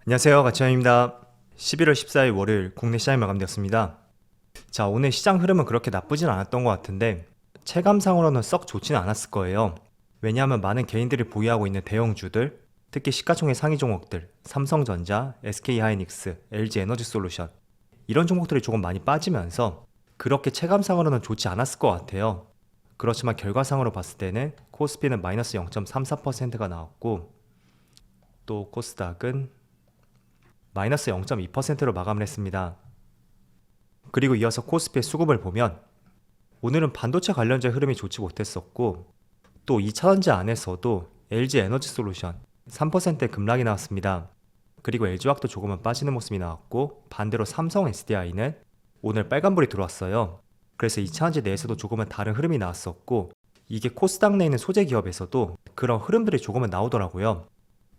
안녕하세요, 가치현입니다. 11월 14일 월요일 국내 시장이 마감되었습니다. 자, 오늘 시장 흐름은 그렇게 나쁘진 않았던 것 같은데 체감상으로는 썩 좋지는 않았을 거예요. 왜냐하면 많은 개인들이 보유하고 있는 대형주들, 특히 시가총액 상위 종목들, 삼성전자, SK하이닉스, LG에너지솔루션 이런 종목들이 조금 많이 빠지면서 그렇게 체감상으로는 좋지 않았을 것 같아요. 그렇지만 결과상으로 봤을 때는 코스피는 마이너스 0.34%가 나왔고, 또 코스닥은 마이너스 0.2%로 마감을 했습니다. 그리고 이어서 코스피의 수급을 보면 오늘은 반도체 관련주의 흐름이 좋지 못했었고, 또 2차전지 안에서도 LG에너지솔루션 3%의 급락이 나왔습니다. 그리고 LG화학도 조금은 빠지는 모습이 나왔고, 반대로 삼성 SDI는 오늘 빨간불이 들어왔어요. 그래서 2차전지 내에서도 조금은 다른 흐름이 나왔었고, 이게 코스닥 내에 있는 소재 기업에서도 그런 흐름들이 조금은 나오더라고요.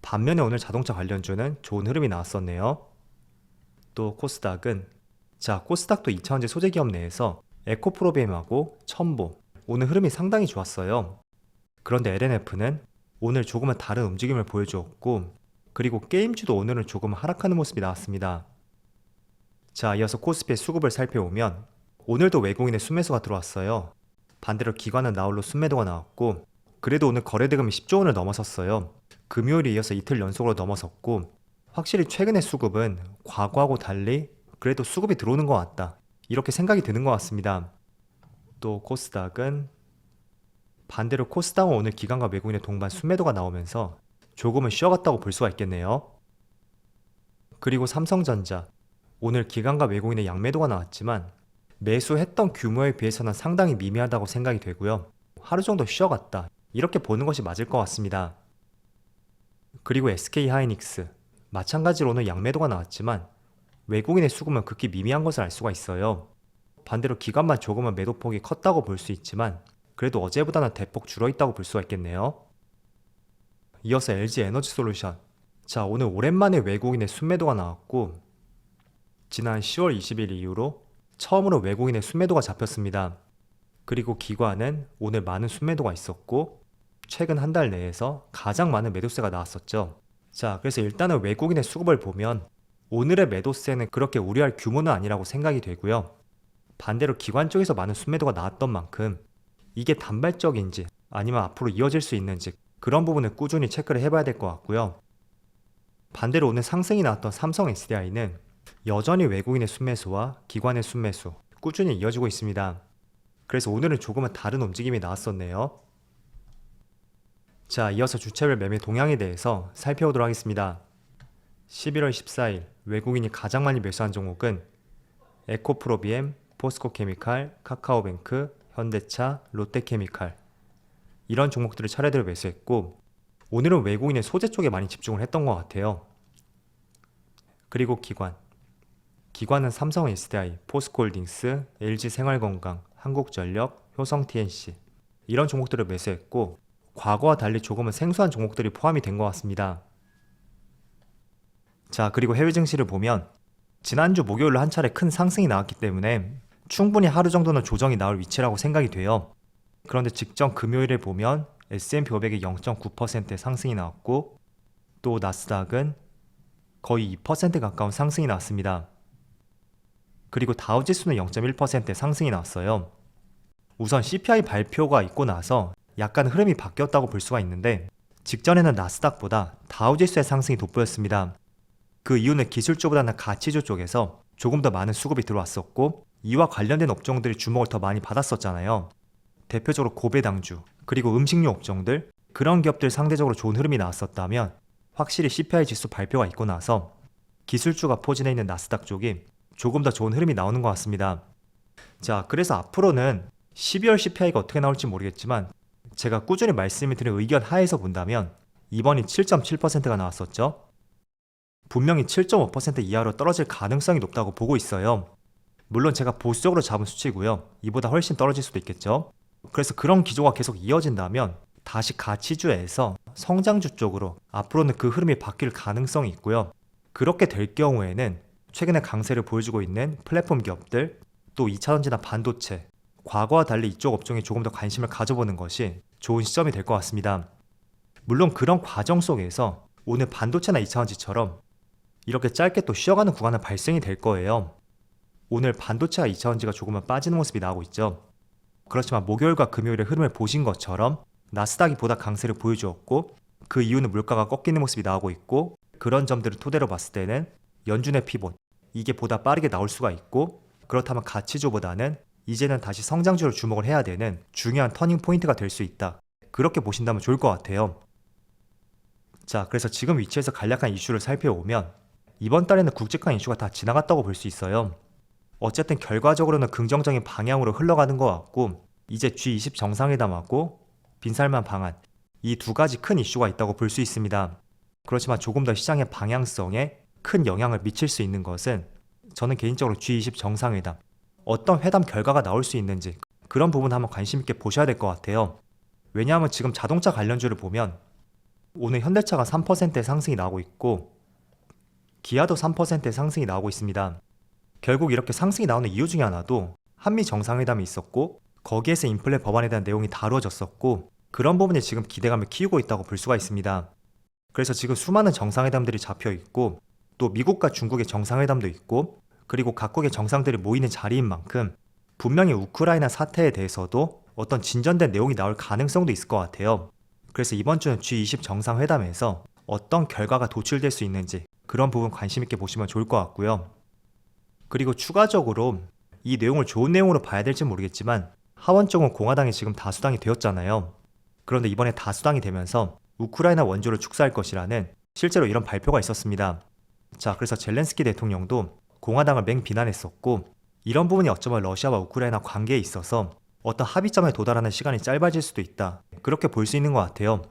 반면에 오늘 자동차 관련주는 좋은 흐름이 나왔었네요. 또 코스닥은, 코스닥도 2차전지 소재 기업 내에서 에코프로비엠하고 첨보 오늘 흐름이 상당히 좋았어요. 그런데 LNF는 오늘 조금은 다른 움직임을 보여주었고, 그리고 게임주도 오늘은 조금 하락하는 모습이 나왔습니다. 자, 이어서 코스피의 수급을 살펴보면 오늘도 외국인의 순매수가 들어왔어요. 반대로 기관은 나홀로 순매도가 나왔고, 그래도 오늘 거래대금이 10조 원을 넘어섰어요. 금요일에 이어서 이틀 연속으로 넘어섰고, 확실히 최근의 수급은 과거하고 달리 그래도 수급이 들어오는 것 같다, 이렇게 생각이 드는 것 같습니다. 또 코스닥은 반대로 코스닥은 오늘 기관과 외국인의 동반 순매도가 나오면서 조금은 쉬어갔다고 볼 수가 있겠네요. 그리고 삼성전자, 오늘 기관과 외국인의 양매도가 나왔지만 매수했던 규모에 비해서는 상당히 미미하다고 생각이 되고요. 하루 정도 쉬어갔다, 이렇게 보는 것이 맞을 것 같습니다. 그리고 SK하이닉스, 마찬가지로 오늘 양매도가 나왔지만 외국인의 수급은 극히 미미한 것을 알 수가 있어요. 반대로 기관만 조금은 매도폭이 컸다고 볼 수 있지만 그래도 어제보다는 대폭 줄어있다고 볼 수가 있겠네요. 이어서 LG에너지솔루션, 자, 오늘 오랜만에 외국인의 순매도가 나왔고, 지난 10월 20일 이후로 처음으로 외국인의 순매도가 잡혔습니다. 그리고 기관은 오늘 많은 순매도가 있었고, 최근 한 달 내에서 가장 많은 매도세가 나왔었죠. 자, 그래서 일단은 외국인의 수급을 보면 오늘의 매도세는 그렇게 우려할 규모는 아니라고 생각이 되고요. 반대로 기관 쪽에서 많은 순매도가 나왔던 만큼 이게 단발적인지 아니면 앞으로 이어질 수 있는지 그런 부분을 꾸준히 체크를 해봐야 될 것 같고요. 반대로 오늘 상승이 나왔던 삼성 SDI는 여전히 외국인의 순매수와 기관의 순매수 꾸준히 이어지고 있습니다. 그래서 오늘은 조금은 다른 움직임이 나왔었네요. 자, 이어서 주체별 매매 동향에 대해서 살펴보도록 하겠습니다. 11월 14일 외국인이 가장 많이 매수한 종목은 에코프로비엠, 포스코케미칼, 카카오뱅크, 현대차, 롯데케미칼 이런 종목들을 차례대로 매수했고, 오늘은 외국인의 소재 쪽에 많이 집중을 했던 것 같아요. 그리고 기관은 삼성 SDI, 포스코홀딩스, LG생활건강, 한국전력, 효성TNC 이런 종목들을 매수했고, 과거와 달리 조금은 생소한 종목들이 포함이 된 것 같습니다. 자, 그리고 해외 증시를 보면 지난주 목요일로 한 차례 큰 상승이 나왔기 때문에 충분히 하루 정도는 조정이 나올 위치라고 생각이 돼요. 그런데 직전 금요일에 보면 S&P 500이 0.9%의 상승이 나왔고, 또 나스닥은 거의 2% 가까운 상승이 나왔습니다. 그리고 다우지수는 0.1%의 상승이 나왔어요. 우선 CPI 발표가 있고 나서 약간 흐름이 바뀌었다고 볼 수가 있는데, 직전에는 나스닥보다 다우지수의 상승이 돋보였습니다. 그 이유는 기술주보다는 가치주 쪽에서 조금 더 많은 수급이 들어왔었고, 이와 관련된 업종들이 주목을 더 많이 받았었잖아요. 대표적으로 고배당주, 그리고 음식료 업종들, 그런 기업들 상대적으로 좋은 흐름이 나왔었다면, 확실히 CPI 지수 발표가 있고 나서 기술주가 포진해 있는 나스닥 쪽이 조금 더 좋은 흐름이 나오는 것 같습니다. 자, 그래서 앞으로는 12월 CPI가 어떻게 나올지 모르겠지만 제가 꾸준히 말씀을 드린 의견 하에서 본다면 이번이 7.7%가 나왔었죠. 분명히 7.5% 이하로 떨어질 가능성이 높다고 보고 있어요. 물론 제가 보수적으로 잡은 수치고요. 이보다 훨씬 떨어질 수도 있겠죠. 그래서 그런 기조가 계속 이어진다면 다시 가치주에서 성장주 쪽으로 앞으로는 그 흐름이 바뀔 가능성이 있고요. 그렇게 될 경우에는 최근에 강세를 보여주고 있는 플랫폼 기업들, 또 2차전지나 반도체, 과거와 달리 이쪽 업종에 조금 더 관심을 가져보는 것이 좋은 시점이 될 것 같습니다. 물론 그런 과정 속에서 오늘 반도체나 2차전지처럼 이렇게 짧게 또 쉬어가는 구간은 발생이 될 거예요. 오늘 반도체와 2차전지가 조금은 빠지는 모습이 나오고 있죠. 그렇지만 목요일과 금요일의 흐름을 보신 것처럼 나스닥이 보다 강세를 보여주었고 그 이유는 물가가 꺾이는 모습이 나오고 있고 그런 점들을 토대로 봤을 때는 연준의 피봇 이게 보다 빠르게 나올 수가 있고 그렇다면 가치주보다는 이제는 다시 성장주를 주목을 해야 되는 중요한 터닝 포인트가 될 수 있다. 그렇게 보신다면 좋을 것 같아요. 자, 그래서 지금 위치에서 간략한 이슈를 살펴보면 이번 달에는 굵직한 이슈가 다 지나갔다고 볼 수 있어요. 어쨌든 결과적으로는 긍정적인 방향으로 흘러가는 것 같고 이제 G20 정상회담하고 빈살만 방안 이 두 가지 큰 이슈가 있다고 볼 수 있습니다. 그렇지만 조금 더 시장의 방향성에 큰 영향을 미칠 수 있는 것은 저는 개인적으로 G20 정상회담 어떤 회담 결과가 나올 수 있는지 그런 부분 한번 관심 있게 보셔야 될 것 같아요. 왜냐하면 지금 자동차 관련주를 보면 오늘 현대차가 3%의 상승이 나오고 있고 기아도 3%의 상승이 나오고 있습니다. 결국 이렇게 상승이 나오는 이유 중에 하나도 한미 정상회담이 있었고 거기에서 인플레 법안에 대한 내용이 다루어졌었고 그런 부분이 지금 기대감을 키우고 있다고 볼 수가 있습니다. 그래서 지금 수많은 정상회담들이 잡혀 있고 또 미국과 중국의 정상회담도 있고 그리고 각국의 정상들이 모이는 자리인 만큼 분명히 우크라이나 사태에 대해서도 어떤 진전된 내용이 나올 가능성도 있을 것 같아요. 그래서 이번 주는 G20 정상회담에서 어떤 결과가 도출될 수 있는지 그런 부분 관심 있게 보시면 좋을 것 같고요. 그리고 추가적으로 이 내용을 좋은 내용으로 봐야 될지 모르겠지만 하원 쪽은 공화당이 지금 다수당이 되었잖아요. 그런데 이번에 다수당이 되면서 우크라이나 원조를 축사할 것이라는 실제로 이런 발표가 있었습니다. 자, 그래서 젤렌스키 대통령도 공화당을 맹비난했었고 이런 부분이 어쩌면 러시아와 우크라이나 관계에 있어서 어떤 합의점에 도달하는 시간이 짧아질 수도 있다. 그렇게 볼 수 있는 것 같아요.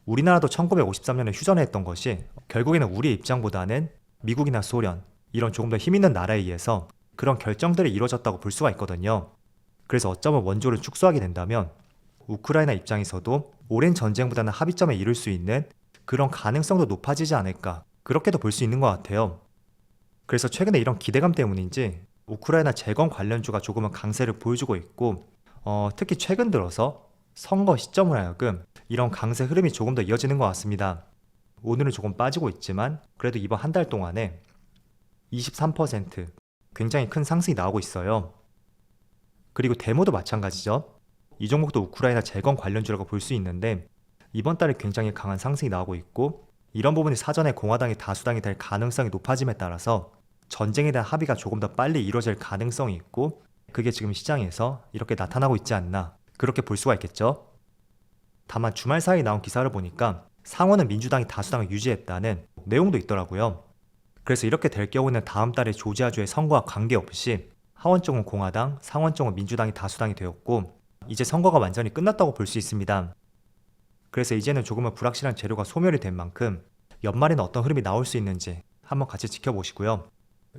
우리나라도 1953년에 휴전을 했던 것이 결국에는 우리의 입장보다는 미국이나 소련 이런 조금 더 힘있는 나라에 의해서 그런 결정들이 이루어졌다고 볼 수가 있거든요. 그래서 어쩌면 원조를 축소하게 된다면 우크라이나 입장에서도 오랜 전쟁보다는 합의점에 이룰 수 있는 그런 가능성도 높아지지 않을까 그렇게도 볼 수 있는 것 같아요. 그래서 최근에 이런 기대감 때문인지 우크라이나 재건 관련주가 조금은 강세를 보여주고 있고 특히 최근 들어서 선거 시점을 하여금 이런 강세 흐름이 조금 더 이어지는 것 같습니다. 오늘은 조금 빠지고 있지만 그래도 이번 한 달 동안에 23% 굉장히 큰 상승이 나오고 있어요. 그리고 데모도 마찬가지죠. 이 종목도 우크라이나 재건 관련주라고 볼 수 있는데 이번 달에 굉장히 강한 상승이 나오고 있고 이런 부분이 사전에 공화당이 다수당이 될 가능성이 높아짐에 따라서 전쟁에 대한 합의가 조금 더 빨리 이루어질 가능성이 있고 그게 지금 시장에서 이렇게 나타나고 있지 않나 그렇게 볼 수가 있겠죠. 다만 주말 사이에 나온 기사를 보니까 상원은 민주당이 다수당을 유지했다는 내용도 있더라고요. 그래서 이렇게 될 경우는 다음 달에 조지아주의 선거와 관계없이 하원 쪽은 공화당, 상원 쪽은 민주당이 다수당이 되었고 이제 선거가 완전히 끝났다고 볼 수 있습니다. 그래서 이제는 조금은 불확실한 재료가 소멸이 된 만큼 연말에는 어떤 흐름이 나올 수 있는지 한번 같이 지켜보시고요.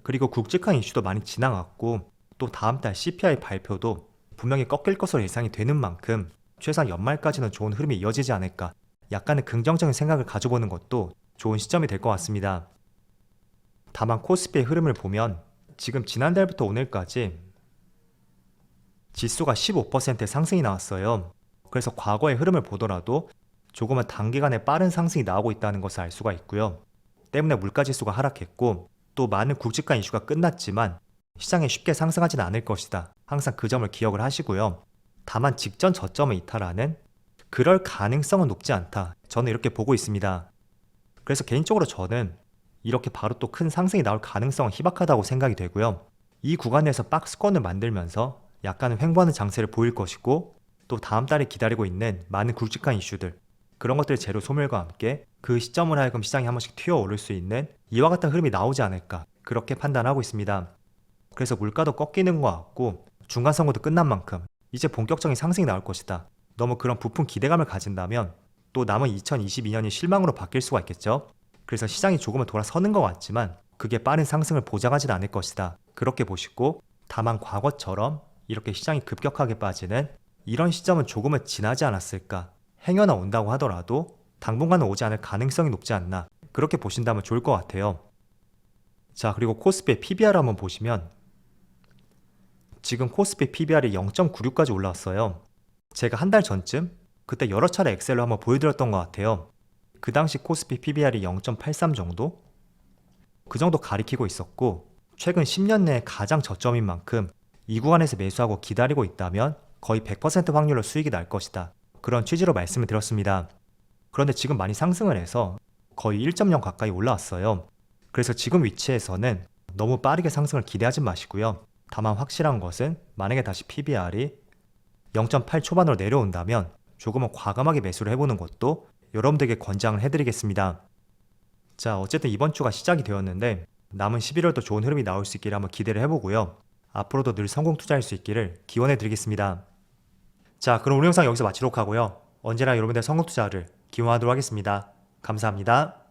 그리고 굵직한 이슈도 많이 지나갔고 또 다음 달 CPI 발표도 분명히 꺾일 것으로 예상이 되는 만큼 최소한 연말까지는 좋은 흐름이 이어지지 않을까 약간의 긍정적인 생각을 가져보는 것도 좋은 시점이 될 것 같습니다. 다만 코스피의 흐름을 보면 지금 지난달부터 오늘까지 지수가 15%의 상승이 나왔어요. 그래서 과거의 흐름을 보더라도 조금은 단기간에 빠른 상승이 나오고 있다는 것을 알 수가 있고요. 때문에 물가지수가 하락했고 또 많은 굵직한 이슈가 끝났지만 시장에 쉽게 상승하지는 않을 것이다. 항상 그 점을 기억을 하시고요. 다만 직전 저점을 이탈하는 그럴 가능성은 높지 않다. 저는 이렇게 보고 있습니다. 그래서 개인적으로 저는 이렇게 바로 또 큰 상승이 나올 가능성은 희박하다고 생각이 되고요. 이 구간에서 박스권을 만들면서 약간은 횡보하는 장세를 보일 것이고 또 다음 달에 기다리고 있는 많은 굵직한 이슈들 그런 것들의 재료 소멸과 함께 그 시점을 하여금 시장이 한 번씩 튀어오를 수 있는 이와 같은 흐름이 나오지 않을까 그렇게 판단하고 있습니다. 그래서 물가도 꺾이는 것 같고 중간 선거도 끝난 만큼 이제 본격적인 상승이 나올 것이다. 너무 그런 부푼 기대감을 가진다면 또 남은 2022년이 실망으로 바뀔 수가 있겠죠. 그래서 시장이 조금은 돌아서는 것 같지만 그게 빠른 상승을 보장하진 않을 것이다. 그렇게 보시고 다만 과거처럼 이렇게 시장이 급격하게 빠지는 이런 시점은 조금은 지나지 않았을까. 행여나 온다고 하더라도 당분간은 오지 않을 가능성이 높지 않나. 그렇게 보신다면 좋을 것 같아요. 자, 그리고 코스피의 PBR 한번 보시면 지금 코스피 PBR이 0.96까지 올라왔어요. 제가 한 달 전쯤 그때 여러 차례 엑셀로 한번 보여드렸던 것 같아요. 그 당시 코스피 PBR이 0.83 정도? 그 정도 가리키고 있었고 최근 10년 내에 가장 저점인 만큼 이 구간에서 매수하고 기다리고 있다면 거의 100% 확률로 수익이 날 것이다. 그런 취지로 말씀을 드렸습니다. 그런데 지금 많이 상승을 해서 거의 1.0 가까이 올라왔어요. 그래서 지금 위치에서는 너무 빠르게 상승을 기대하지 마시고요. 다만 확실한 것은 만약에 다시 PBR이 0.8 초반으로 내려온다면 조금은 과감하게 매수를 해보는 것도 여러분들에게 권장을 해드리겠습니다. 자, 어쨌든 이번 주가 시작이 되었는데 남은 11월도 좋은 흐름이 나올 수 있기를 한번 기대를 해보고요. 앞으로도 늘 성공 투자할 수 있기를 기원해드리겠습니다. 자, 그럼 오늘 영상 여기서 마치도록 하고요. 언제나 여러분들의 성공 투자를 기원하도록 하겠습니다. 감사합니다.